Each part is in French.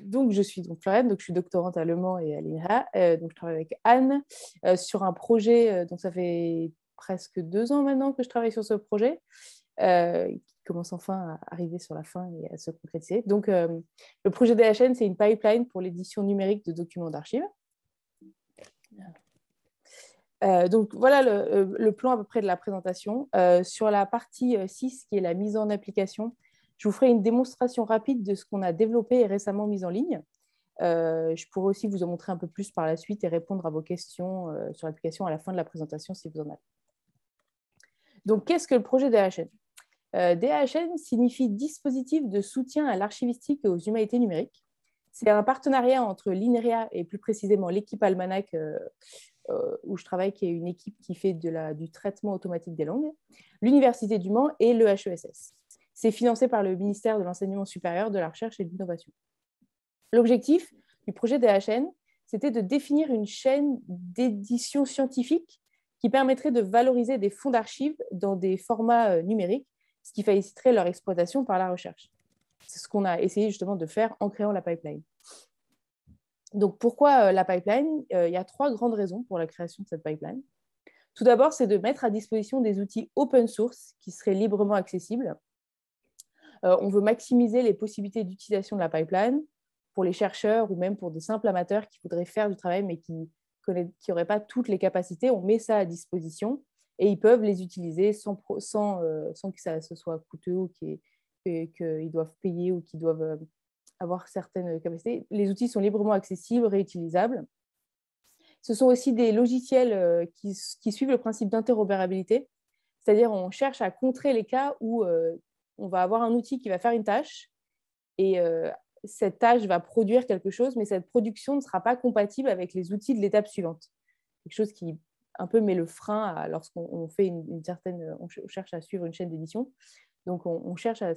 donc, je suis donc Floriane, donc je suis doctorante à Le Mans et à l'INRA. Donc, je travaille avec Anne sur un projet. Donc, ça fait presque 2 ans maintenant que je travaille sur ce projet, qui commence enfin à arriver sur la fin et à se concrétiser. Donc, le projet DHN, c'est une pipeline pour l'édition numérique de documents d'archives. Donc, voilà le plan à peu près de la présentation. Sur la partie 6, qui est la mise en application, je vous ferai une démonstration rapide de ce qu'on a développé et récemment mis en ligne. Je pourrais aussi vous en montrer un peu plus par la suite et répondre à vos questions sur l'application à la fin de la présentation si vous en avez. Donc, qu'est-ce que le projet DHN? DHN signifie Dispositif de soutien à l'archivistique et aux humanités numériques. C'est un partenariat entre l'INRIA et plus précisément l'équipe Almanach où je travaille, qui est une équipe qui fait du traitement automatique des langues, l'Université du Mans et le HESS. C'est financé par le ministère de l'Enseignement supérieur, de la Recherche et de l'Innovation. L'objectif du projet DHN, c'était de définir une chaîne d'édition scientifique qui permettrait de valoriser des fonds d'archives dans des formats numériques, ce qui faciliterait leur exploitation par la recherche. C'est ce qu'on a essayé justement de faire en créant la pipeline. Donc, pourquoi la pipeline? Il y a 3 grandes raisons pour la création de cette pipeline. Tout d'abord, c'est de mettre à disposition des outils open source qui seraient librement accessibles. On veut maximiser les possibilités d'utilisation de la pipeline pour les chercheurs ou même pour des simples amateurs qui voudraient faire du travail mais qui n'auraient pas toutes les capacités. On met ça à disposition et ils peuvent les utiliser sans que ce soit coûteux ou qu'ils doivent payer ou qu'ils doivent avoir certaines capacités. Les outils sont librement accessibles, réutilisables. Ce sont aussi des logiciels qui suivent le principe d'interopérabilité, c'est-à-dire on cherche à contrer les cas où on va avoir un outil qui va faire une tâche et cette tâche va produire quelque chose, mais cette production ne sera pas compatible avec les outils de l'étape suivante. Quelque chose qui un peu met le frein lorsqu'on fait une certaine... On cherche à suivre une chaîne d'édition. Donc, on cherche à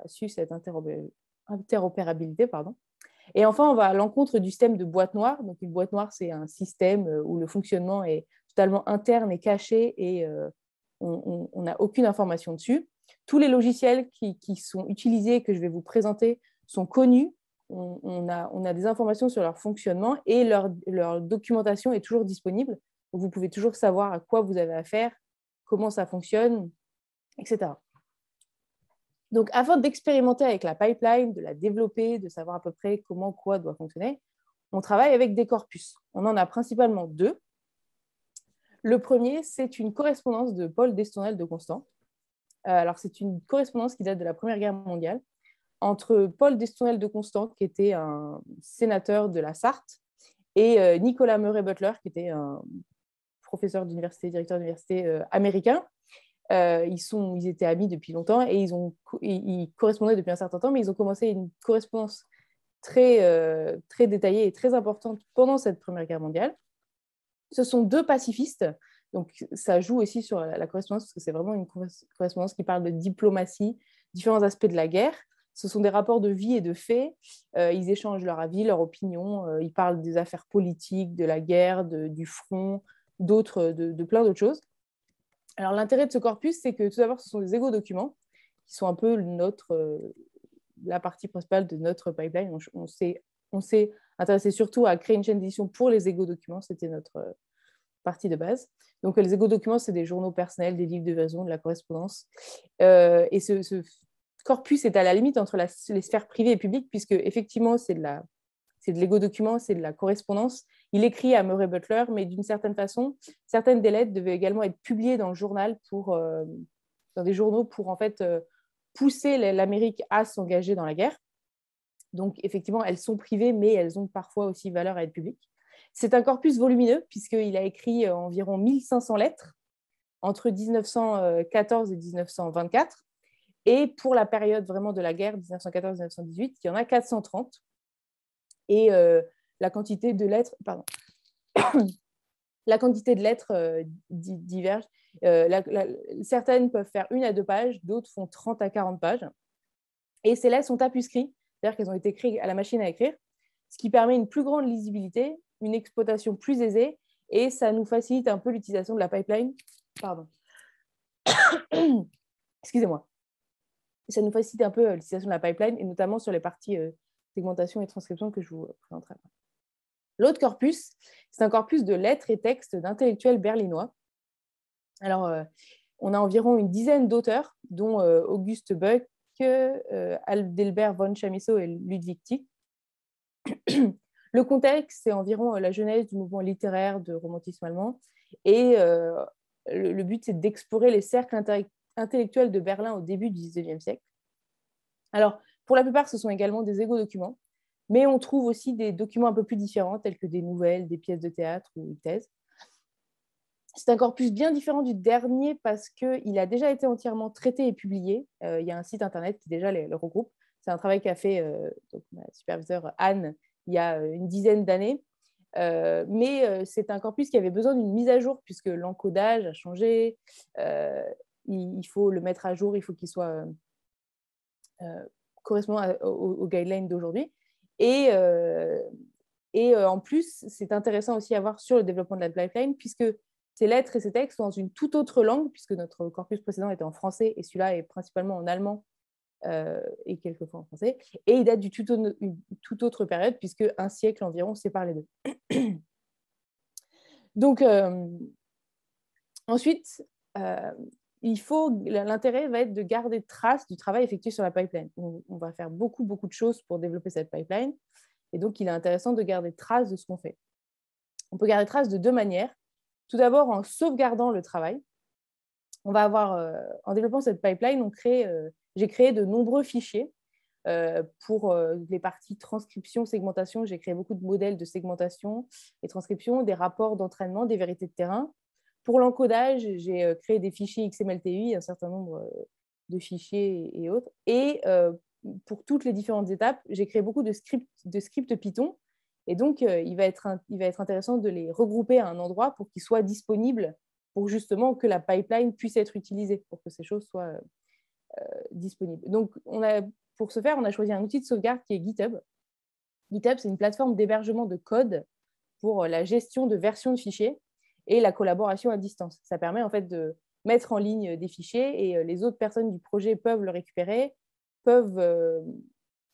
suivre cette interopérabilité. Et enfin, on va à l'encontre du système de boîte noire. Donc, une boîte noire, c'est un système où le fonctionnement est totalement interne et caché et on n'a aucune information dessus. Tous les logiciels qui sont utilisés, que je vais vous présenter, sont connus. On a des informations sur leur fonctionnement et leur documentation est toujours disponible. Donc, vous pouvez toujours savoir à quoi vous avez affaire, comment ça fonctionne, etc. Donc, afin d'expérimenter avec la pipeline, de la développer, de savoir à peu près comment quoi doit fonctionner, on travaille avec des corpus. On en a principalement 2. Le premier, c'est une correspondance de Paul Destournel de Constant. Alors, c'est une correspondance qui date de la Première Guerre mondiale entre Paul Destournel de Constant, qui était un sénateur de la Sarthe, et Nicolas Murray Butler, qui était un professeur d'université, directeur d'université américain. Ils étaient amis depuis longtemps et ils correspondaient depuis un certain temps, mais ils ont commencé une correspondance très détaillée et très importante pendant cette Première Guerre mondiale. Ce sont 2 pacifistes, donc ça joue aussi sur la correspondance parce que c'est vraiment une correspondance qui parle de diplomatie, différents aspects de la guerre. Ce sont des rapports de vie et de faits. Ils échangent leur avis, leur opinion. Ils parlent des affaires politiques, de la guerre, du front, de plein d'autres choses. Alors, l'intérêt de ce corpus, c'est que tout d'abord, ce sont des égo-documents qui sont un peu la partie principale de notre pipeline. On s'est intéressé surtout à créer une chaîne d'édition pour les égo-documents. C'était notre partie de base. Donc, les égo-documents, c'est des journaux personnels, des livres de livraison, de la correspondance. Et ce corpus est à la limite entre les sphères privées et publiques, puisque effectivement, c'est de l'égo-document, c'est de la correspondance. Il écrit à Murray Butler, mais d'une certaine façon, certaines des lettres devaient également être publiées dans le journal, dans des journaux pour en fait pousser l'Amérique à s'engager dans la guerre. Donc, effectivement, elles sont privées, mais elles ont parfois aussi valeur à être publiques. C'est un corpus volumineux, puisqu'il a écrit environ 1500 lettres entre 1914 et 1924. Et pour la période vraiment de la guerre, 1914-1918, il y en a 430. Et la quantité de lettres, diverge. Certaines peuvent faire 1 à 2 pages, d'autres font 30 à 40 pages. Et ces lettres sont tapuscrites, c'est-à-dire qu'elles ont été écrites à la machine à écrire, ce qui permet une plus grande lisibilité, une exploitation plus aisée, et ça nous facilite un peu l'utilisation de la pipeline. Pardon. Excusez-moi. Ça nous facilite un peu l'utilisation de la pipeline, et notamment sur les parties segmentation et transcription que je vous présenterai après. L'autre corpus, c'est un corpus de lettres et textes d'intellectuels berlinois. Alors, on a environ une dizaine d'auteurs, dont Auguste Böck, Adelbert von Chamisso et Ludwig Tieck. Le contexte, c'est environ la genèse du mouvement littéraire de romantisme allemand. Et le but, c'est d'explorer les cercles intellectuels de Berlin au début du XIXe siècle. Alors, pour la plupart, ce sont également des égo-documents, mais on trouve aussi des documents un peu plus différents, tels que des nouvelles, des pièces de théâtre ou une thèse. C'est un corpus bien différent du dernier parce qu'il a déjà été entièrement traité et publié. Il y a un site internet qui déjà le regroupe. C'est un travail qu'a fait donc, ma superviseure Anne il y a une dizaine d'années. Mais c'est un corpus qui avait besoin d'une mise à jour puisque l'encodage a changé. Il faut le mettre à jour, il faut qu'il soit correspondant aux guidelines d'aujourd'hui. Et en plus, c'est intéressant aussi à voir sur le développement de la pipeline puisque ces lettres et ces textes sont dans une toute autre langue, puisque notre corpus précédent était en français et celui-là est principalement en allemand et quelquefois en français. Et il date d'une toute autre période, puisque un siècle environ sépare les deux. Donc, ensuite, l'intérêt va être de garder trace du travail effectué sur la pipeline. On va faire beaucoup de choses pour développer cette pipeline. Et donc, il est intéressant de garder trace de ce qu'on fait. On peut garder trace de deux manières. Tout d'abord, en sauvegardant le travail. On va avoir, en développant cette pipeline, j'ai créé de nombreux fichiers pour les parties transcription, segmentation. J'ai créé beaucoup de modèles de segmentation et transcription, des rapports d'entraînement, des vérités de terrain. Pour l'encodage, j'ai créé des fichiers XML-TUI, un certain nombre de fichiers et autres. Et pour toutes les différentes étapes, j'ai créé beaucoup de scripts Python. Et donc, il va être intéressant de les regrouper à un endroit pour qu'ils soient disponibles pour justement que la pipeline puisse être utilisée, pour que ces choses soient disponibles. Donc, pour ce faire, on a choisi un outil de sauvegarde qui est GitHub. GitHub, c'est une plateforme d'hébergement de code pour la gestion de versions de fichiers et la collaboration à distance. Ça permet en fait de mettre en ligne des fichiers et les autres personnes du projet peuvent le récupérer, peuvent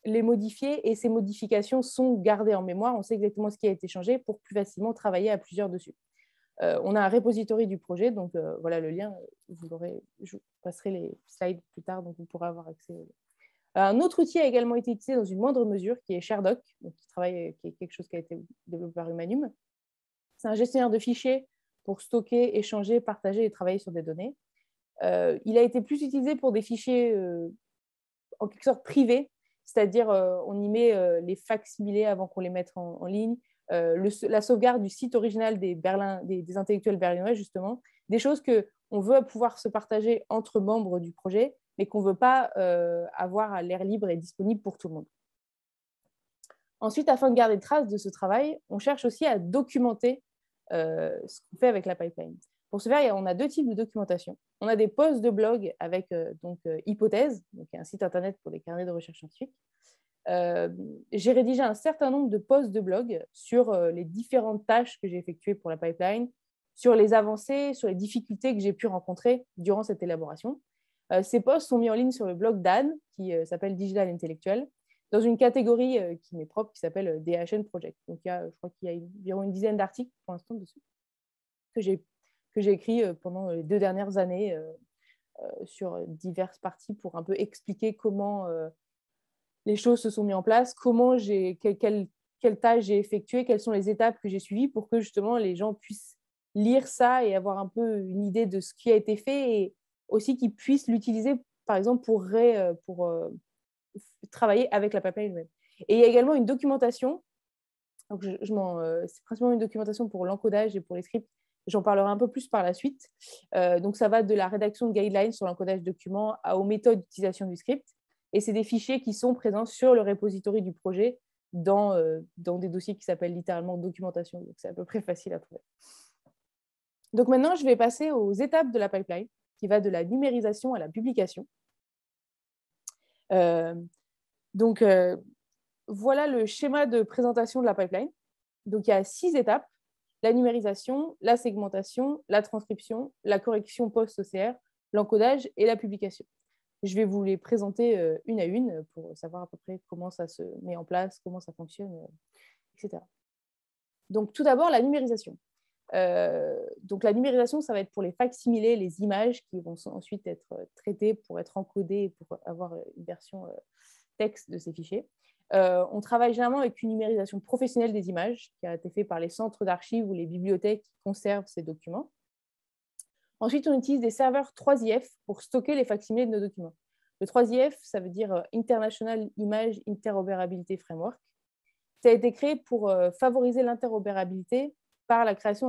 les modifier et ces modifications sont gardées en mémoire. On sait exactement ce qui a été changé pour plus facilement travailler à plusieurs dessus. On a un repository du projet, donc voilà le lien, je vous passerai les slides plus tard, donc vous pourrez avoir accès. Un autre outil a également été utilisé dans une moindre mesure, qui est ShareDoc, donc qui est quelque chose qui a été développé par Humanum. C'est un gestionnaire de fichiers pour stocker, échanger, partager et travailler sur des données. Il a été plus utilisé pour des fichiers en quelque sorte privés, c'est-à-dire on y met les facsimilés avant qu'on les mette en ligne, la sauvegarde du site original des intellectuels berlinois, justement, des choses qu'on veut pouvoir se partager entre membres du projet, mais qu'on ne veut pas avoir à l'air libre et disponible pour tout le monde. Ensuite, afin de garder trace de ce travail, on cherche aussi à documenter ce qu'on fait avec la pipeline. Pour ce faire, on a deux types de documentation. On a des posts de blog avec Hypothèse, donc un site internet pour des carnets de recherche scientifique. J'ai rédigé un certain nombre de posts de blog sur les différentes tâches que j'ai effectuées pour la pipeline, sur les avancées, sur les difficultés que j'ai pu rencontrer durant cette élaboration. Ces posts sont mis en ligne sur le blog d'Anne, qui s'appelle Digital Intellectual, dans une catégorie qui m'est propre, qui s'appelle DHN Project. Donc, je crois qu'il y a environ une dizaine d'articles pour l'instant dessus que j'ai écrits pendant les 2 dernières années sur diverses parties pour un peu expliquer comment les choses se sont mises en place, quelles tâches j'ai effectuées, quelles sont les étapes que j'ai suivies pour que justement les gens puissent lire ça et avoir un peu une idée de ce qui a été fait et aussi qu'ils puissent l'utiliser, par exemple, pour travailler avec la pipeline elle-même. Et il y a également une documentation. Donc c'est principalement une documentation pour l'encodage et pour les scripts. J'en parlerai un peu plus par la suite. Donc, ça va de la rédaction de guidelines sur l'encodage de documents aux méthodes d'utilisation du script. Et c'est des fichiers qui sont présents sur le repository du projet dans des dossiers qui s'appellent littéralement documentation. Donc, c'est à peu près facile à trouver. Donc, maintenant, je vais passer aux étapes de la pipeline, qui va de la numérisation à la publication. Voilà le schéma de présentation de la pipeline. Donc, il y a 6 étapes. La numérisation, la segmentation, la transcription, la correction post-OCR, l'encodage et la publication. Je vais vous les présenter une à une pour savoir à peu près comment ça se met en place, comment ça fonctionne, etc. Donc, tout d'abord, la numérisation. Donc, la numérisation, ça va être pour les facsimilés, les images qui vont ensuite être traitées pour être encodées et pour avoir une version texte de ces fichiers. On travaille généralement avec une numérisation professionnelle des images qui a été faite par les centres d'archives ou les bibliothèques qui conservent ces documents. Ensuite, on utilise des serveurs 3IF pour stocker les facsimilés de nos documents. Le 3IF, ça veut dire International Image Interoperability Framework. Ça a été créé pour favoriser l'interopérabilité par la création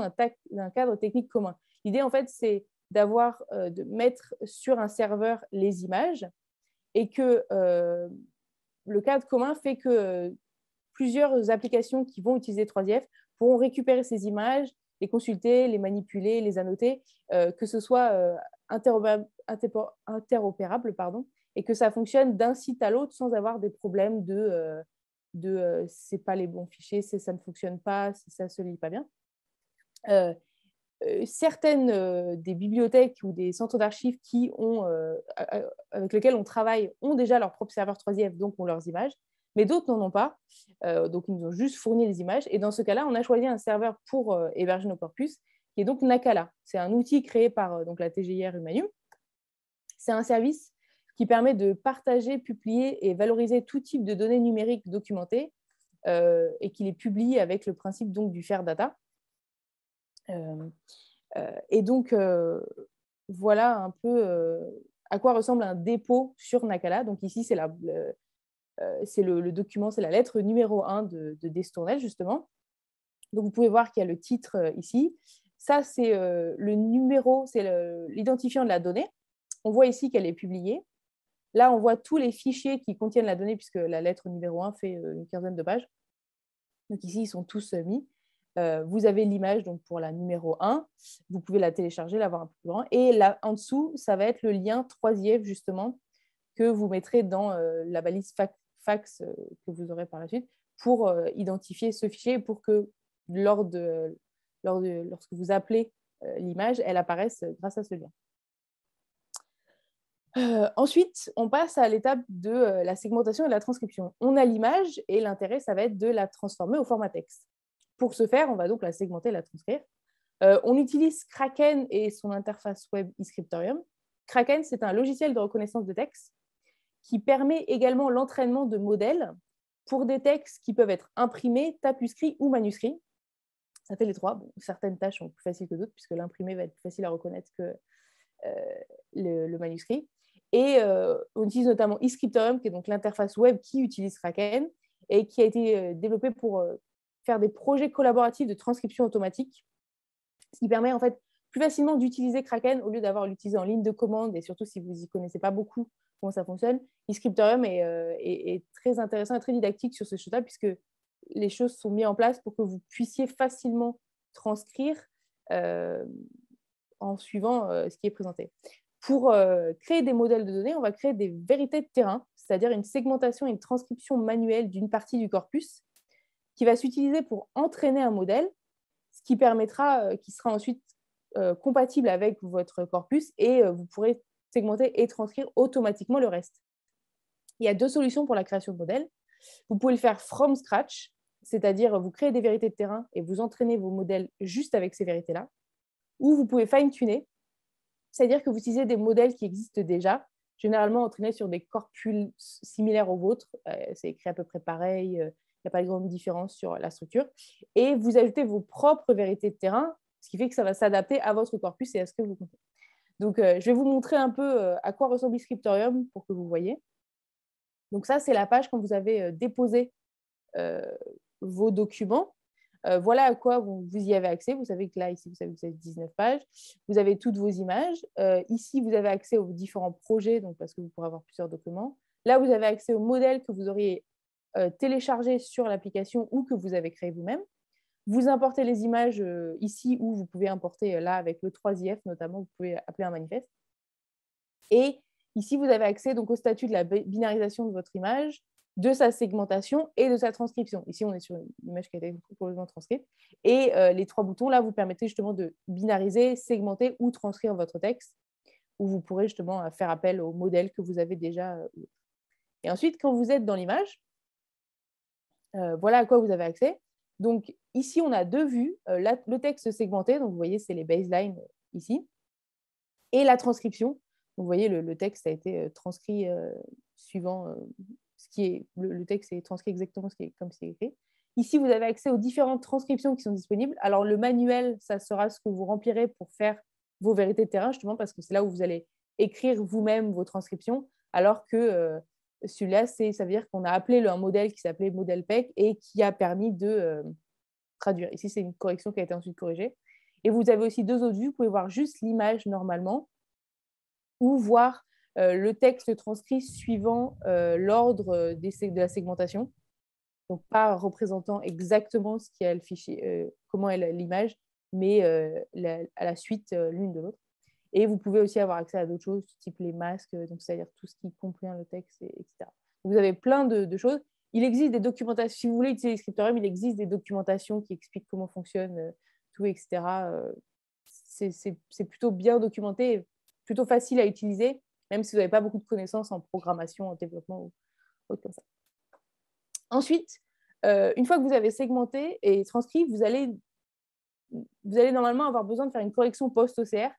d'un cadre technique commun. L'idée, en fait, c'est de mettre sur un serveur les images et que le cadre commun fait que plusieurs applications qui vont utiliser 3IF pourront récupérer ces images, les consulter, les manipuler, les annoter, que ce soit interopérable, et que ça fonctionne d'un site à l'autre sans avoir des problèmes de c'est pas les bons fichiers, ça ne fonctionne pas, ça se lit pas bien. Certaines des bibliothèques ou des centres d'archives avec lesquels on travaille ont déjà leur propre serveur 3IF, donc ont leurs images, mais d'autres n'en ont pas. Donc, ils nous ont juste fourni les images. Et dans ce cas-là, on a choisi un serveur pour héberger nos corpus, qui est donc Nakala. C'est un outil créé par donc, la TGIR Humanium. C'est un service qui permet de partager, publier et valoriser tout type de données numériques documentées et qui les publie avec le principe donc, du fair data. Et donc, voilà un peu à quoi ressemble un dépôt sur Nakala. Donc ici, c'est le document, c'est la lettre numéro 1 de Destournel, justement. Donc, vous pouvez voir qu'il y a le titre ici. Ça, c'est le numéro, c'est l'identifiant de la donnée. On voit ici qu'elle est publiée. Là, on voit tous les fichiers qui contiennent la donnée, puisque la lettre numéro 1 fait une quinzaine de pages. Donc ici, ils sont tous mis. Vous avez l'image donc pour la numéro 1. Vous pouvez la télécharger, l'avoir un peu plus grand. Et là, en dessous, ça va être le lien 3IF, justement, que vous mettrez dans la balise fax que vous aurez par la suite pour identifier ce fichier pour que lorsque vous appelez l'image, elle apparaisse grâce à ce lien. Ensuite, on passe à l'étape de la segmentation et de la transcription. On a l'image et l'intérêt, ça va être de la transformer au format texte. Pour ce faire, on va donc la segmenter et la transcrire. On utilise Kraken et son interface web eScriptorium. Kraken, c'est un logiciel de reconnaissance de texte qui permet également l'entraînement de modèles pour des textes qui peuvent être imprimés, tapuscrits ou manuscrits. Ça fait les trois. Bon, certaines tâches sont plus faciles que d'autres, puisque l'imprimé va être plus facile à reconnaître que le manuscrit. Et on utilise notamment eScriptorium, qui est donc l'interface web qui utilise Kraken et qui a été développée pour faire des projets collaboratifs de transcription automatique, ce qui permet en fait plus facilement d'utiliser Kraken au lieu d'avoir l'utiliser en ligne de commande, et surtout si vous n'y connaissez pas beaucoup comment ça fonctionne. eScriptorium est très intéressant et très didactique sur ce chose-là, puisque les choses sont mises en place pour que vous puissiez facilement transcrire en suivant ce qui est présenté. Pour créer des modèles de données, on va créer des vérités de terrain, c'est-à-dire une segmentation et une transcription manuelle d'une partie du corpus qui va s'utiliser pour entraîner un modèle, ce qui permettra, qui sera ensuite compatible avec votre corpus et vous pourrez segmenter et transcrire automatiquement le reste. Il y a deux solutions pour la création de modèles. Vous pouvez le faire from scratch, c'est-à-dire vous créez des vérités de terrain et vous entraînez vos modèles juste avec ces vérités-là. Ou vous pouvez fine-tuner, c'est-à-dire que vous utilisez des modèles qui existent déjà, généralement entraînés sur des corpus similaires aux vôtres. C'est écrit à peu près pareil, il n'y a pas de grande différence sur la structure. Et vous ajoutez vos propres vérités de terrain, ce qui fait que ça va s'adapter à votre corpus et à ce que vous comptez. Donc, je vais vous montrer un peu à quoi ressemble eScriptorium pour que vous voyez. Donc, ça, c'est la page quand vous avez déposé vos documents. Voilà à quoi vous y avez accès. Vous savez que là, ici, vous avez 19 pages. Vous avez toutes vos images. Ici, vous avez accès aux différents projets, donc parce que vous pourrez avoir plusieurs documents. Là, vous avez accès aux modèles que vous auriez téléchargés sur l'application ou que vous avez créé vous-même. Vous importez les images ici ou vous pouvez importer là avec le 3IF notamment, vous pouvez appeler un manifeste. Et ici, vous avez accès donc, au statut de la binarisation de votre image, de sa segmentation et de sa transcription. Ici, on est sur une image qui a été complètement transcrite. Et les trois boutons, là, vous permettez justement de binariser, segmenter ou transcrire votre texte. où vous pourrez justement faire appel au modèle que vous avez déjà. Et ensuite, quand vous êtes dans l'image, voilà à quoi vous avez accès. Donc ici, on a deux vues. Le texte segmenté, donc vous voyez, c'est les baselines ici, et la transcription. Donc, vous voyez, le texte a été transcrit suivant ce qui est... Le texte est transcrit exactement comme c'est écrit. Ici, vous avez accès aux différentes transcriptions qui sont disponibles. Alors, le manuel, ça sera ce que vous remplirez pour faire vos vérités de terrain, justement, parce que c'est là où vous allez écrire vous-même vos transcriptions, alors que celui-là, ça veut dire qu'on a appelé un modèle qui s'appelait modèle PEC et qui a permis de traduire. Ici, c'est une correction qui a été ensuite corrigée. Et vous avez aussi deux autres vues. Vous pouvez voir juste l'image normalement ou voir le texte transcrit suivant l'ordre de la segmentation. Donc, pas représentant exactement ce qu'il y a le fichier, comment est l'image, mais à la suite l'une de l'autre. Et vous pouvez aussi avoir accès à d'autres choses, type les masques, donc c'est-à-dire tout ce qui contient le texte, etc. Donc, vous avez plein de choses. Il existe des documentations, si vous voulez utiliser Scriptorium, il existe des documentations qui expliquent comment fonctionne tout, etc. C'est plutôt bien documenté, plutôt facile à utiliser, même si vous n'avez pas beaucoup de connaissances en programmation, en développement ou autre comme ça. Ensuite, une fois que vous avez segmenté et transcrit, vous allez normalement avoir besoin de faire une correction post-OCR,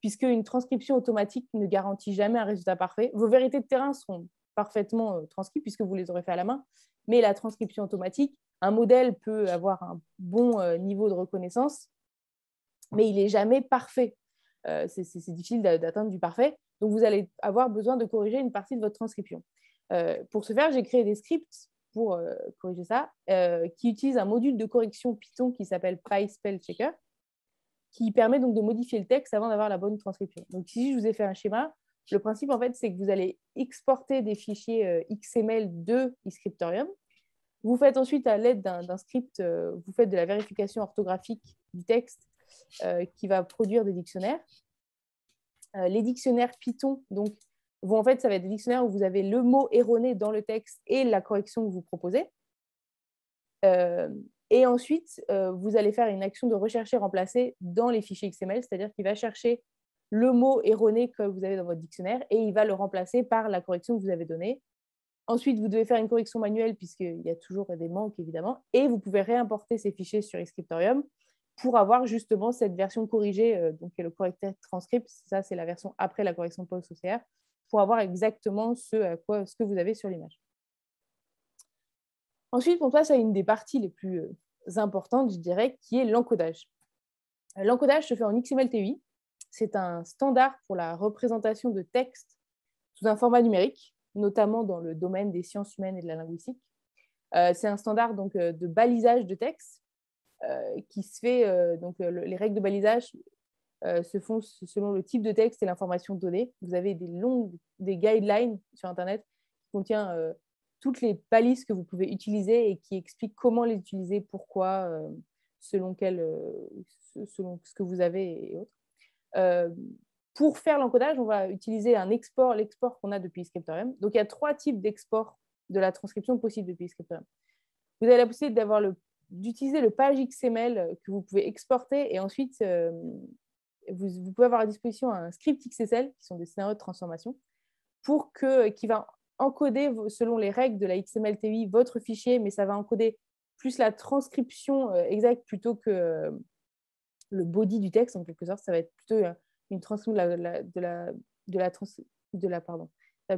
puisque une transcription automatique ne garantit jamais un résultat parfait. Vos vérités de terrain seront parfaitement transcrites, puisque vous les aurez fait à la main, mais la transcription automatique, un modèle peut avoir un bon niveau de reconnaissance, mais il n'est jamais parfait. C'est difficile d'atteindre du parfait. Donc, vous allez avoir besoin de corriger une partie de votre transcription. Pour ce faire, j'ai créé des scripts pour corriger ça, qui utilisent un module de correction Python qui s'appelle PySpellChecker, qui permet donc de modifier le texte avant d'avoir la bonne transcription. Donc ici, je vous ai fait un schéma. Le principe, en fait, c'est que vous allez exporter des fichiers XML de eScriptorium. Vous faites ensuite, à l'aide d'un script, vous faites de la vérification orthographique du texte qui va produire des dictionnaires. Les dictionnaires Python, donc, en fait, ça va être des dictionnaires où vous avez le mot erroné dans le texte et la correction que vous proposez. Et ensuite, vous allez faire une action de rechercher-remplacer dans les fichiers XML, c'est-à-dire qu'il va chercher le mot erroné que vous avez dans votre dictionnaire et il va le remplacer par la correction que vous avez donnée. Ensuite, vous devez faire une correction manuelle puisqu'il y a toujours des manques, évidemment, et vous pouvez réimporter ces fichiers sur eScriptorium pour avoir justement cette version corrigée, donc qui est le correcteur transcript. Ça, c'est la version après la correction post-OCR, pour avoir exactement ce que vous avez sur l'image. Ensuite, on passe à une des parties les plus importantes, je dirais, qui est l'encodage. L'encodage se fait en XML-TEI. C'est un standard pour la représentation de texte sous un format numérique, notamment dans le domaine des sciences humaines et de la linguistique. C'est un standard donc, de balisage de texte qui se fait, les règles de balisage se font selon le type de texte et l'information donnée. Vous avez des guidelines sur Internet qui contiennent toutes les balises que vous pouvez utiliser et qui expliquent comment les utiliser, pourquoi, selon ce que vous avez et autres. Pour faire l'encodage, on va utiliser l'export qu'on a depuis Scriptorium. Donc, il y a 3 types d'export de la transcription possible depuis Scriptorium. Vous avez la possibilité d'utiliser le page XML que vous pouvez exporter et ensuite, vous pouvez avoir à disposition un script XSL, qui sont des scénarios de transformation, qui va encoder, selon les règles de la XML-TEI, votre fichier, mais ça va encoder plus la transcription exacte plutôt que le body du texte, en quelque sorte. Ça va être plutôt une transcription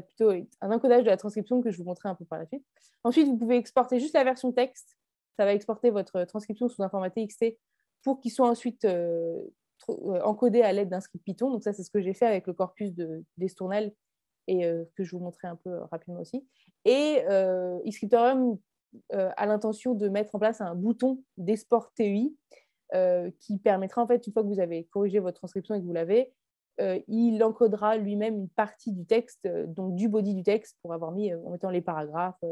plutôt un encodage de la transcription que je vous montrerai un peu par la suite. Ensuite, vous pouvez exporter juste la version texte. Ça va exporter votre transcription sous un format TXT pour qu'il soit ensuite encodé à l'aide d'un script Python. Donc ça, c'est ce que j'ai fait avec le corpus d'Estournel et que je vous montrerai un peu rapidement aussi. Et eScriptorium a l'intention de mettre en place un bouton d'export TEI qui permettra, en fait, une fois que vous avez corrigé votre transcription et que vous l'avez, il encodera lui-même une partie du texte, donc du body du texte, pour avoir mis, en mettant les paragraphes,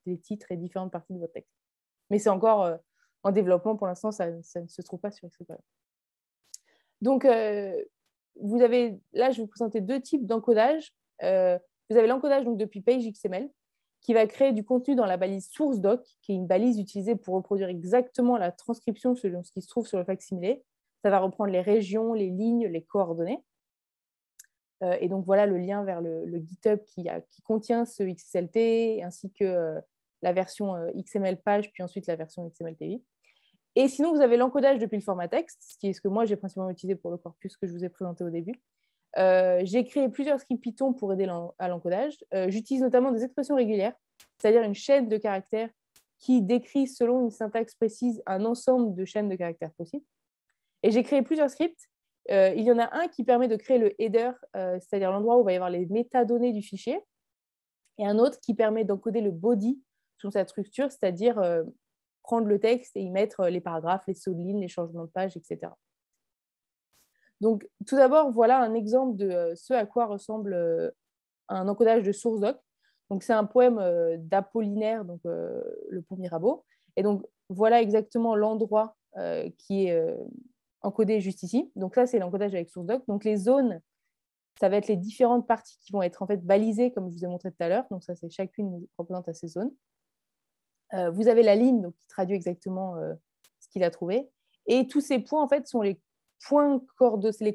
les titres et différentes parties de votre texte. Mais c'est encore en développement, pour l'instant, ça ne se trouve pas sur Scriptorium. Donc, là, je vais vous présenter 2 types d'encodage. Vous avez l'encodage depuis PageXML, qui va créer du contenu dans la balise source-doc, qui est une balise utilisée pour reproduire exactement la transcription selon ce qui se trouve sur le facsimilé. Ça va reprendre les régions, les lignes, les coordonnées. Et donc, voilà le lien vers le GitHub qui contient ce XSLT, ainsi que la version XML page, puis ensuite la version XML TI. Et sinon, vous avez l'encodage depuis le format texte, qui est ce que moi, j'ai principalement utilisé pour le corpus que je vous ai présenté au début. J'ai créé plusieurs scripts Python pour aider à l'encodage. J'utilise notamment des expressions régulières, c'est-à-dire une chaîne de caractères qui décrit selon une syntaxe précise un ensemble de chaînes de caractères possibles. Et j'ai créé plusieurs scripts. Il y en a un qui permet de créer le header, c'est-à-dire l'endroit où il va y avoir les métadonnées du fichier, et un autre qui permet d'encoder le body sous sa structure, c'est-à-dire prendre le texte et y mettre les paragraphes, les sauts de ligne, les changements de page, etc. Donc, tout d'abord, voilà un exemple de ce à quoi ressemble un encodage de source doc. Donc, c'est un poème d'Apollinaire, donc le pont Mirabeau. Et donc, voilà exactement l'endroit qui est encodé juste ici. Donc, ça, c'est l'encodage avec source doc. Donc, les zones, ça va être les différentes parties qui vont être en fait balisées, comme je vous ai montré tout à l'heure. Donc, ça, c'est chacune représente à ces zones. Vous avez la ligne donc, qui traduit exactement ce qu'il a trouvé. Et tous ces points, en fait, sont les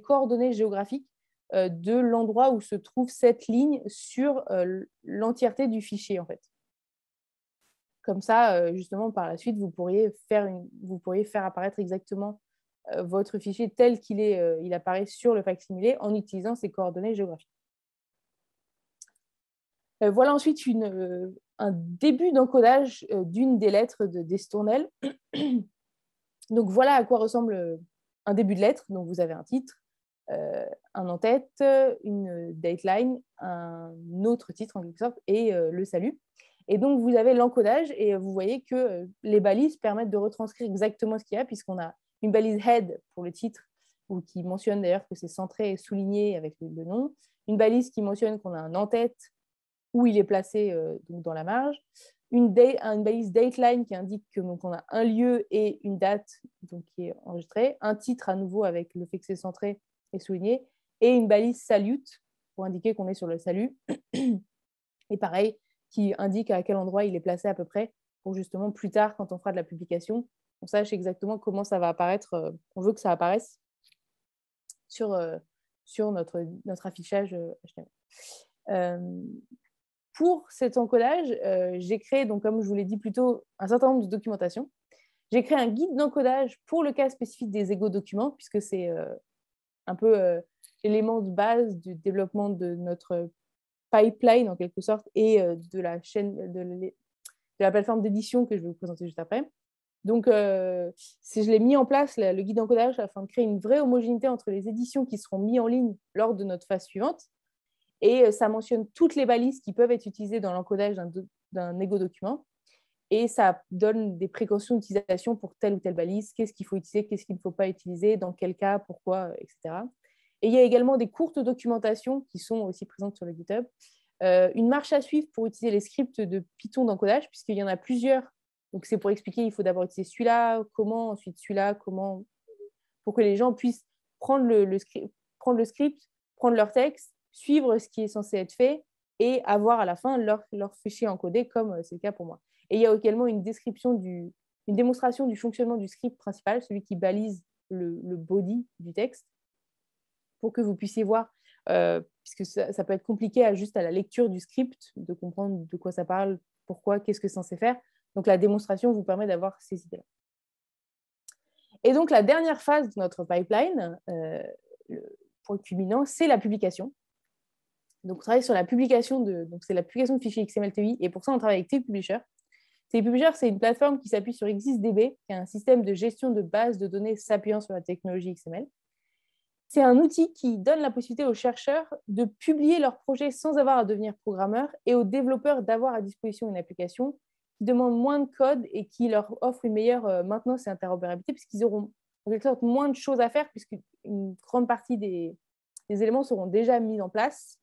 coordonnées géographiques de l'endroit où se trouve cette ligne sur l'entièreté du fichier, en fait. Comme ça, justement, par la suite, vous pourriez faire apparaître exactement votre fichier tel qu'il il apparaît sur le facsimilé en utilisant ces coordonnées géographiques. Voilà ensuite un début d'encodage d'une des lettres d'Estournel. Donc, voilà à quoi ressemble un début de lettre. Donc, vous avez un titre, un en-tête, une dateline, un autre titre en quelque sorte, et le salut. Et donc, vous avez l'encodage et vous voyez que les balises permettent de retranscrire exactement ce qu'il y a, puisqu'on a une balise head pour le titre, ou qui mentionne d'ailleurs que c'est centré et souligné avec le nom, une balise qui mentionne qu'on a un en-tête, où il est placé donc dans la marge, une balise dateline qui indique qu'on a un lieu et une date donc, qui est enregistrée, un titre à nouveau avec le fait que c'est centré et souligné, et une balise salute pour indiquer qu'on est sur le salut, et pareil, qui indique à quel endroit il est placé à peu près, pour justement plus tard, quand on fera de la publication, on sache exactement comment ça va apparaître, on veut que ça apparaisse sur notre affichage HTML. Pour cet encodage, j'ai créé, donc, comme je vous l'ai dit plus tôt, un certain nombre de documentations. J'ai créé un guide d'encodage pour le cas spécifique des égaux documents, puisque c'est un peu l'élément de base du développement de notre pipeline, en quelque sorte, et de la chaîne, de la plateforme d'édition que je vais vous présenter juste après. Donc, je l'ai mis en place, le guide d'encodage, afin de créer une vraie homogénéité entre les éditions qui seront mises en ligne lors de notre phase suivante. Et ça mentionne toutes les balises qui peuvent être utilisées dans l'encodage d'un Ego document. Et ça donne des précautions d'utilisation pour telle ou telle balise, qu'est-ce qu'il faut utiliser, qu'est-ce qu'il ne faut pas utiliser, dans quel cas, pourquoi, etc. Et il y a également des courtes documentations qui sont aussi présentes sur le GitHub. Une marche à suivre pour utiliser les scripts de Python d'encodage, puisqu'il y en a plusieurs. Donc, c'est pour expliquer, il faut d'abord utiliser celui-là, comment, ensuite celui-là, comment, pour que les gens puissent prendre le script, prendre leur texte, suivre ce qui est censé être fait et avoir à la fin leur fichier encodé, comme c'est le cas pour moi. Et il y a également une démonstration du fonctionnement du script principal, celui qui balise le body du texte, pour que vous puissiez voir, puisque ça peut être compliqué juste à la lecture du script, de comprendre de quoi ça parle, pourquoi, qu'est-ce que c'est censé faire. Donc, la démonstration vous permet d'avoir ces idées-là. Et donc, la dernière phase de notre pipeline, le point culminant, c'est la publication. Donc, on travaille sur la publication c'est la publication de fichiers XML TI, et pour ça, on travaille avec TPublisher. TPublisher, c'est une plateforme qui s'appuie sur ExistDB, qui est un système de gestion de bases de données s'appuyant sur la technologie XML. C'est un outil qui donne la possibilité aux chercheurs de publier leurs projets sans avoir à devenir programmeur, et aux développeurs d'avoir à disposition une application qui demande moins de code et qui leur offre une meilleure maintenance et interopérabilité, puisqu'ils auront en quelque sorte moins de choses à faire, puisqu'une grande partie des éléments seront déjà mis en place,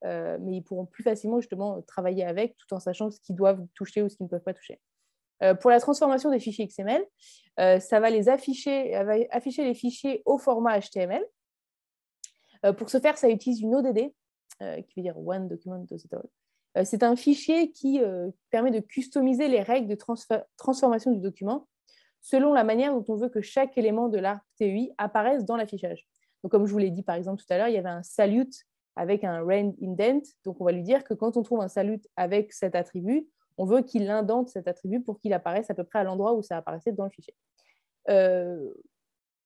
mais ils pourront plus facilement justement travailler avec, tout en sachant ce qu'ils doivent toucher ou ce qu'ils ne peuvent pas toucher. Pour la transformation des fichiers XML, ça va afficher les fichiers au format HTML. Pour ce faire, ça utilise une ODD, qui veut dire One Document Does It All. C'est un fichier qui permet de customiser les règles de transformation du document selon la manière dont on veut que chaque élément de l'ARC TEI apparaisse dans l'affichage. Donc, comme je vous l'ai dit par exemple tout à l'heure, il y avait un salute avec un rand indent. Donc, on va lui dire que quand on trouve un salut avec cet attribut, on veut qu'il indente cet attribut pour qu'il apparaisse à peu près à l'endroit où ça apparaissait dans le fichier.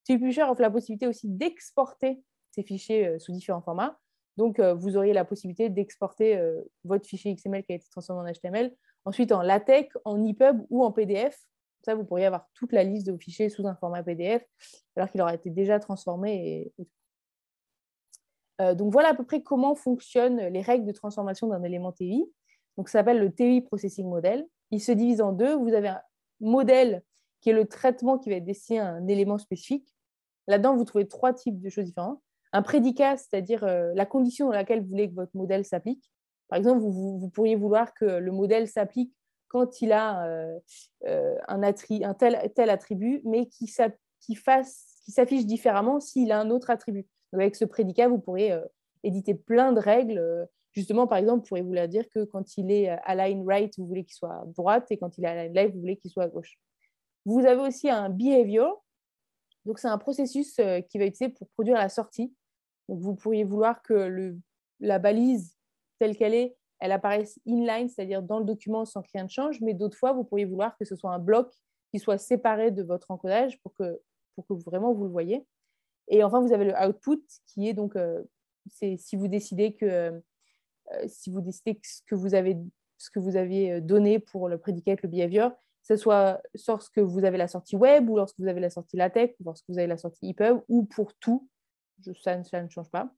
TVPusher offre la possibilité aussi d'exporter ces fichiers sous différents formats. Donc, vous auriez la possibilité d'exporter votre fichier XML qui a été transformé en HTML, ensuite en LaTeX, en EPUB ou en PDF. Ça, vous pourriez avoir toute la liste de vos fichiers sous un format PDF, alors qu'il aura été déjà transformé. Donc, voilà à peu près comment fonctionnent les règles de transformation d'un élément TI. Donc, ça s'appelle le TI Processing Model. Il se divise en deux. Vous avez un modèle qui est le traitement qui va être destiné à un élément spécifique. Là-dedans, vous trouvez 3 types de choses différentes. Un prédicat, c'est-à-dire la condition dans laquelle vous voulez que votre modèle s'applique. Par exemple, vous pourriez vouloir que le modèle s'applique quand il a un tel attribut, mais qui s'affiche différemment s'il a un autre attribut. Donc, avec ce prédicat, vous pourrez éditer plein de règles. Justement, par exemple, vous pourrez vouloir dire que quand il est align right, vous voulez qu'il soit à droite, et quand il est align left, vous voulez qu'il soit à gauche. Vous avez aussi un behavior. Donc, c'est un processus qui va être utilisé pour produire la sortie. Donc, vous pourriez vouloir que la balise telle qu'elle est, elle apparaisse inline, c'est-à-dire dans le document sans que rien ne change, mais d'autres fois, vous pourriez vouloir que ce soit un bloc qui soit séparé de votre encodage pour que vraiment vous le voyez. Et enfin, vous avez le output qui est donc, si vous décidez que ce que vous avez donné pour le predicate, le behavior, que ce soit lorsque vous avez la sortie web ou lorsque vous avez la sortie LaTeX ou lorsque vous avez la sortie EPUB ou pour tout, ça ne change pas.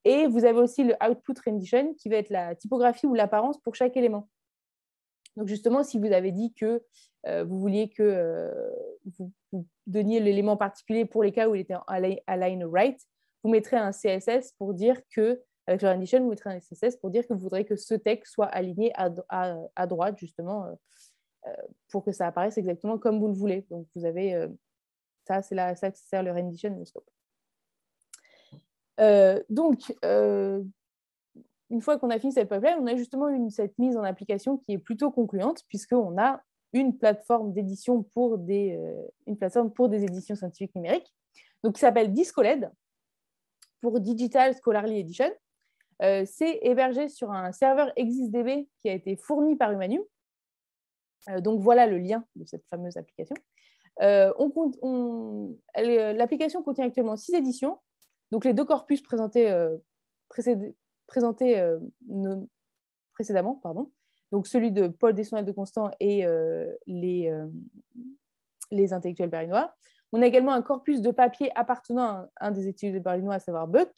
Et vous avez aussi le output rendition qui va être la typographie ou l'apparence pour chaque élément. Donc justement, si vous avez dit que vous vouliez que vous donniez l'élément particulier pour les cas où il était en align right, vous mettrez un CSS pour dire que, avec le rendition, vous mettrez un CSS pour dire que vous voudrez que ce texte soit aligné à droite, justement, pour que ça apparaisse exactement comme vous le voulez. Donc vous avez ça, c'est là ça que sert le rendition et le scope. Donc, une fois qu'on a fini cette pipeline, on a justement cette mise en application qui est plutôt concluante, puisqu'on a une plateforme d'édition pour des éditions scientifiques numériques, donc qui s'appelle Discoled, pour Digital Scholarly Edition. C'est hébergé sur un serveur ExistDB qui a été fourni par Humanium. Donc voilà le lien de cette fameuse application. L'application contient actuellement 6 éditions. Donc les 2 corpus présentés précédemment, pardon. Donc celui de Paul Desnoyers de Constant et les intellectuels berlinois. On a également un corpus de papier appartenant à un des étudiants berlinois, à savoir Buck.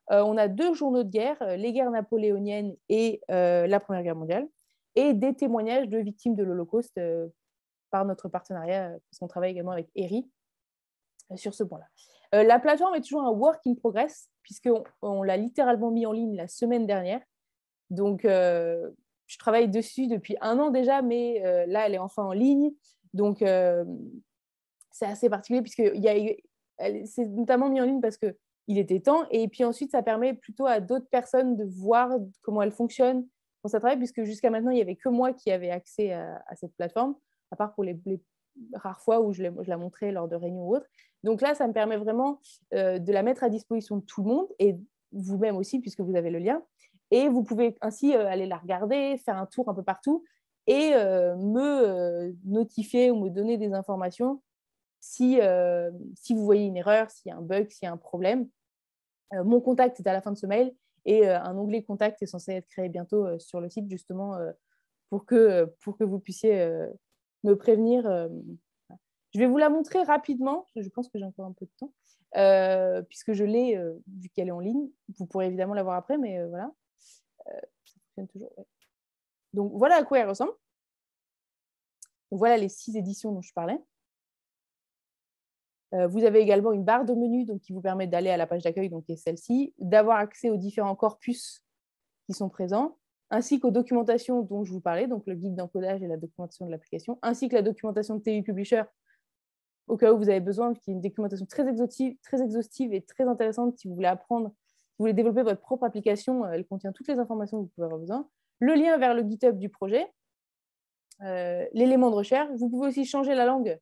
On a 2 journaux de guerre, les guerres napoléoniennes et la Première Guerre mondiale, et des témoignages de victimes de l'Holocauste par notre partenariat, parce qu'on travaille également avec ERI sur ce point-là. La plateforme est toujours un work in progress, puisqu'on l'a littéralement mis en ligne la semaine dernière. Donc, je travaille dessus depuis 1 an déjà, mais là, elle est enfin en ligne. Donc, c'est assez particulier, c'est notamment mis en ligne parce qu'il était temps. Et puis ensuite, ça permet plutôt à d'autres personnes de voir comment elle fonctionne, comment ça travaille, puisque jusqu'à maintenant, il n'y avait que moi qui avais accès à cette plateforme, à part pour les rares fois où je la montrais lors de réunions ou autres. Donc là, ça me permet vraiment de la mettre à disposition de tout le monde, et vous-même aussi, puisque vous avez le lien. Et vous pouvez ainsi aller la regarder, faire un tour un peu partout et me notifier ou me donner des informations si vous voyez une erreur, s'il y a un bug, s'il y a un problème. Mon contact est à la fin de ce mail, et un onglet contact est censé être créé bientôt sur le site, justement, pour que vous puissiez me prévenir. Je vais vous la montrer rapidement, je pense que j'ai encore un peu de temps, puisque je l'ai, vu qu'elle est en ligne. Vous pourrez évidemment la voir après, mais voilà. Ça fonctionne toujours. Ouais. Donc, voilà à quoi elle ressemble. Donc, voilà les 6 éditions dont je parlais. Vous avez également une barre de menu donc, qui vous permet d'aller à la page d'accueil, donc qui est celle-ci, d'avoir accès aux différents corpus qui sont présents, ainsi qu'aux documentations dont je vous parlais, donc le guide d'encodage et la documentation de l'application, ainsi que la documentation de TI Publisher, au cas où vous avez besoin, qui est une documentation très exhaustive et très intéressante si vous voulez apprendre, si vous voulez développer votre propre application. Elle contient toutes les informations que vous pouvez avoir besoin. Le lien vers le GitHub du projet, l'élément de recherche. Vous pouvez aussi changer la langue,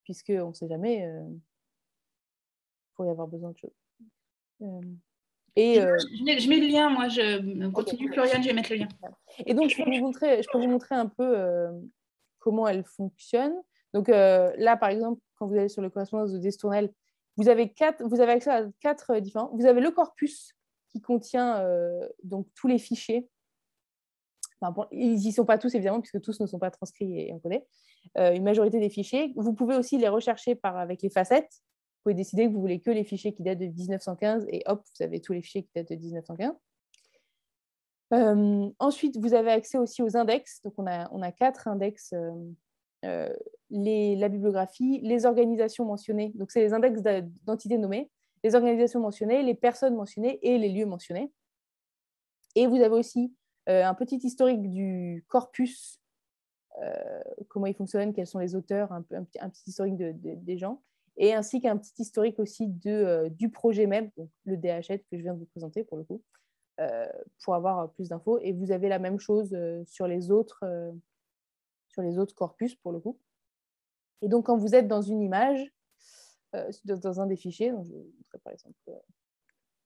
puisqu'on ne sait jamais, il pourrait y avoir besoin de choses. Et, je mets le lien, moi, je continue, okay. Floriane, je vais mettre le lien. Et donc, je peux vous montrer un peu comment elle fonctionne. Donc là, par exemple, quand vous allez sur le correspondance de Destournel, vous avez accès à 4 différents. Vous avez le corpus qui contient donc tous les fichiers. Enfin, bon, ils n'y sont pas tous, évidemment, puisque tous ne sont pas transcrits et encodés. Une majorité des fichiers. Vous pouvez aussi les rechercher avec les facettes. Vous pouvez décider que vous voulez que les fichiers qui datent de 1915 et hop, vous avez tous les fichiers qui datent de 1915. Ensuite, vous avez accès aussi aux index. Donc, on a 4 index. La bibliographie, les organisations mentionnées. Donc, c'est les index d'entités nommées, les organisations mentionnées, les personnes mentionnées et les lieux mentionnés. Et vous avez aussi un petit historique du corpus, comment il fonctionne, quels sont les auteurs, un petit historique des gens, et ainsi qu'un petit historique aussi du projet même, donc le DHL que je viens de vous présenter pour le coup, pour avoir plus d'infos. Et vous avez la même chose sur les autres corpus pour le coup. Et donc, quand vous êtes dans une image, dans un des fichiers, donc je vais vous montrer par exemple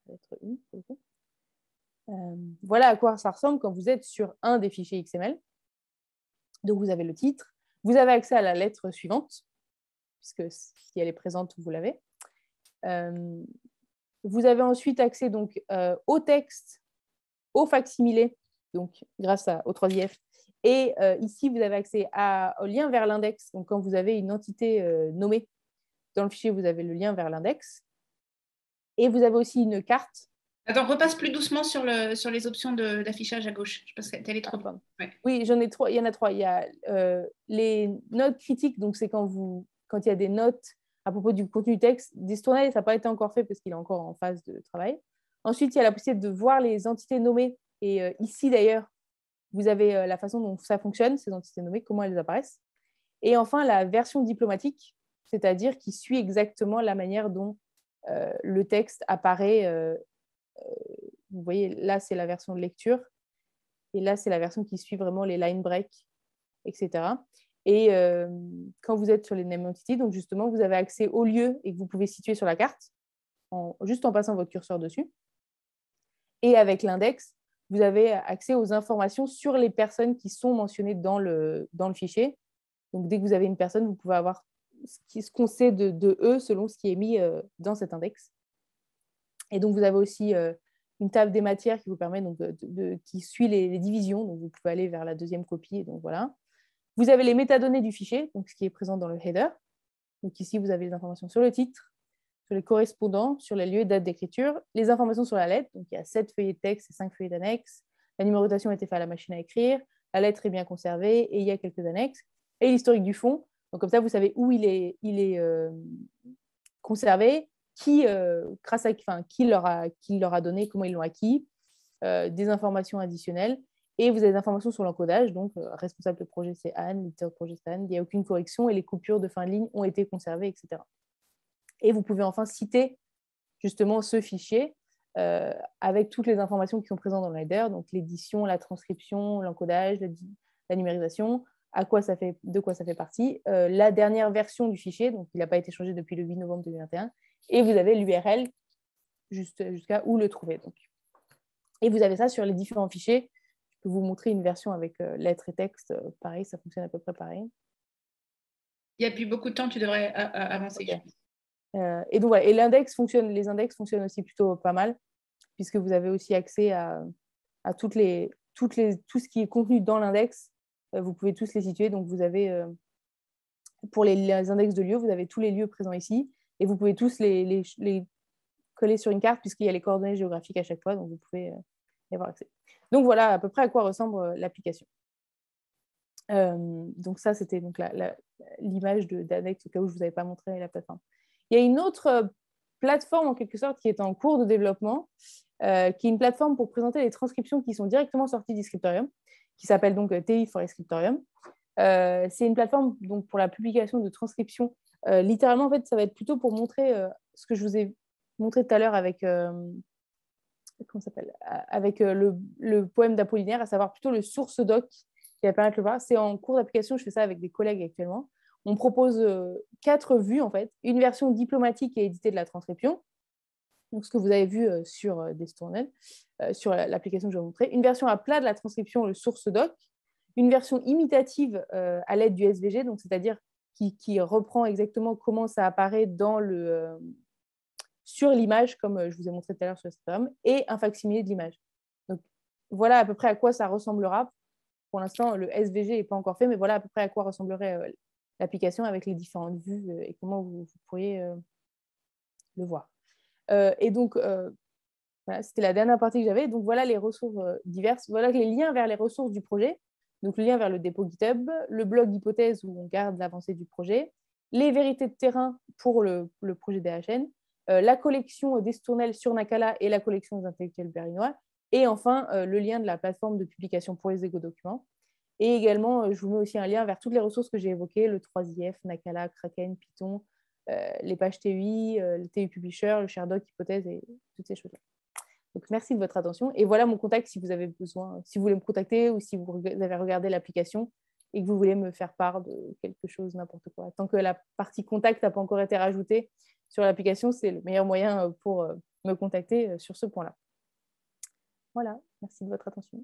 lettre 1 pour le coup. Voilà à quoi ça ressemble quand vous êtes sur un des fichiers XML. Donc, vous avez le titre, vous avez accès à la lettre suivante, puisque si elle est présente, vous l'avez. Vous avez ensuite accès donc, au texte, au facsimilé, donc grâce au 3IF. Et ici, vous avez accès au lien vers l'index. Donc, quand vous avez une entité nommée dans le fichier, vous avez le lien vers l'index. Et vous avez aussi une carte. Attends, repasse plus doucement sur les options d'affichage à gauche. Je pense qu'elle est trop. Ouais. Oui, j'en ai 3. Il y en a 3. Il y a les notes critiques. Donc, c'est quand il y a des notes à propos du contenu du texte. Destournel, ça n'a pas été encore fait parce qu'il est encore en phase de travail. Ensuite, il y a la possibilité de voir les entités nommées. Et ici, d'ailleurs, vous avez la façon dont ça fonctionne, ces entités nommées, comment elles apparaissent. Et enfin, la version diplomatique, c'est-à-dire qui suit exactement la manière dont le texte apparaît. Vous voyez, là, c'est la version de lecture. Et là, c'est la version qui suit vraiment les line breaks, etc. Et quand vous êtes sur les name entities, donc justement, vous avez accès au lieu et que vous pouvez situer sur la carte, juste en passant votre curseur dessus. Et avec l'index, vous avez accès aux informations sur les personnes qui sont mentionnées dans le fichier. Donc, dès que vous avez une personne, vous pouvez avoir ce qu'on sait de eux selon ce qui est mis dans cet index. Et donc, vous avez aussi une table des matières qui vous permet donc, qui suit les divisions. Donc, vous pouvez aller vers la deuxième copie. Donc, voilà. Vous avez les métadonnées du fichier, donc ce qui est présent dans le header. Donc, ici, vous avez les informations sur le titre, sur les correspondants, sur les lieux et dates d'écriture, les informations sur la lettre. Donc, il y a 7 feuillets de texte et 5 feuillets d'annexes. La numérotation a été faite à la machine à écrire. La lettre est bien conservée et il y a quelques annexes. Et l'historique du fond. Donc, comme ça, vous savez où il est conservé, qui leur a donné, comment ils l'ont acquis, des informations additionnelles. Et vous avez des informations sur l'encodage. Donc, responsable de projet, c'est Anne, l'éditeur de projet, c'est Anne. Il n'y a aucune correction et les coupures de fin de ligne ont été conservées, etc. Et vous pouvez enfin citer justement ce fichier avec toutes les informations qui sont présentes dans le header, donc l'édition, la transcription, l'encodage, la numérisation, de quoi ça fait partie, la dernière version du fichier, donc il n'a pas été changé depuis le 8 novembre 2021, et vous avez l'URL jusqu'à où le trouver. Donc. Et vous avez ça sur les différents fichiers. Je peux vous montrer une version avec lettres et texte. Pareil, ça fonctionne à peu près pareil. Il n'y a plus beaucoup de temps, tu devrais avancer. Okay. Et donc, voilà. Et les index fonctionnent aussi plutôt pas mal, puisque vous avez aussi accès à tout ce qui est contenu dans l'index. Vous pouvez tous les situer. Donc, vous avez, pour les index de lieux, vous avez tous les lieux présents ici. Et vous pouvez tous les coller sur une carte, puisqu'il y a les coordonnées géographiques à chaque fois. Donc, vous pouvez y avoir accès. Donc, voilà à peu près à quoi ressemble l'application. Donc, ça, c'était donc l'image d'Annex, au cas où je ne vous avais pas montré la plateforme. Il y a une autre plateforme, en quelque sorte, qui est en cours de développement, qui est une plateforme pour présenter les transcriptions qui sont directement sorties du Scriptorium, qui s'appelle donc TI for Scriptorium. C'est une plateforme donc, pour la publication de transcriptions. Littéralement, en fait, ça va être plutôt pour montrer ce que je vous ai montré tout à l'heure avec, comment s'appelle, avec le poème d'Apollinaire, à savoir plutôt le source doc qui va permettre de le voir. C'est en cours d'application, je fais ça avec des collègues actuellement. On propose 4 vues, en fait. Une version diplomatique et éditée de la transcription, Donc, ce que vous avez vu sur Destournel, sur l'application que je vais vous montrer. Une version à plat de la transcription, le source doc. Une version imitative à l'aide du SVG, donc c'est-à-dire qui reprend exactement comment ça apparaît sur l'image, comme je vous ai montré tout à l'heure sur Instagram, et un facsimilé de l'image. Donc, voilà à peu près à quoi ça ressemblera. Pour l'instant, le SVG n'est pas encore fait, mais voilà à peu près à quoi ressemblerait l'application avec les différentes vues et comment vous pourriez le voir. Et donc, voilà, c'était la dernière partie que j'avais. Donc, voilà les ressources diverses. Voilà les liens vers les ressources du projet. Donc, le lien vers le dépôt GitHub, le blog hypothèse où on garde l'avancée du projet, les vérités de terrain pour le projet DHN, la collection d'Estournel sur Nakala et la collection des intellectuels berlinois, et enfin, le lien de la plateforme de publication pour les égo-documents. Et également, je vous mets aussi un lien vers toutes les ressources que j'ai évoquées, le 3IF, Nakala, Kraken, Python, les pages TUI, le TU Publisher, le ShareDoc, hypothèse et toutes ces choses-là. Donc, merci de votre attention. Et voilà mon contact si vous avez besoin, si vous voulez me contacter ou si vous avez regardé l'application et que vous voulez me faire part de quelque chose, n'importe quoi. Tant que la partie contact n'a pas encore été rajoutée sur l'application, c'est le meilleur moyen pour me contacter sur ce point-là. Voilà, merci de votre attention.